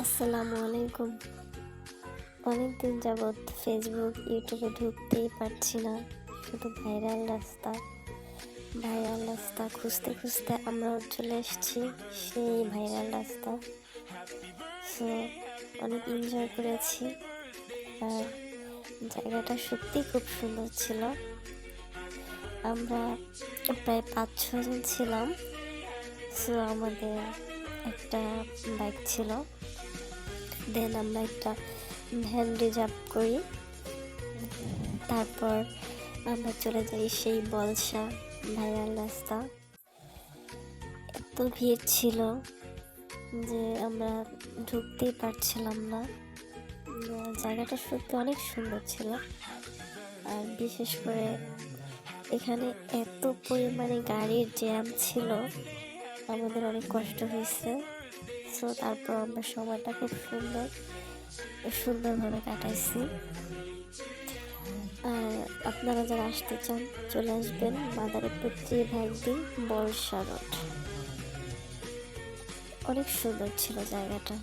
আসসালামু আলাইকুম। অনেকদিন যাবৎ ফেসবুক ইউটিউবে ঢুকতেই পারছি না, শুধু ভাইরাল রাস্তা খুঁজতে খুঁজতে আমরাও চলে এসেছি সেই ভাইরাল রাস্তা। সো অনেক এনজয় করেছি, আর জায়গাটা সত্যি খুব সুন্দর ছিল। আমরা প্রায় 5-6 জন ছিলাম। সো আমাদের একটা বাইক ছিল, দেন আমরা একটা ভ্যান রিজার্ভ করি। তারপর আমরা চলে যাই সেই বলসা ভাইরাল রাস্তা। এত ভিড় ছিল যে আমরা ঢুকতেই পারছিলাম না। জায়গাটা সত্যি অনেক সুন্দর ছিল, আর বিশেষ করে এখানে এত পরিমাণে গাড়ির জ্যাম ছিল, আমাদের অনেক কষ্ট হয়েছে। সো তারপর আমরা সময়টা খুব সুন্দরভাবে কাটাইছি। আর আপনারা যারা আসতে চান চলে আসবেন মাদারীপুর 3 বলসা রোড। অনেক সুন্দর ছিল জায়গাটা।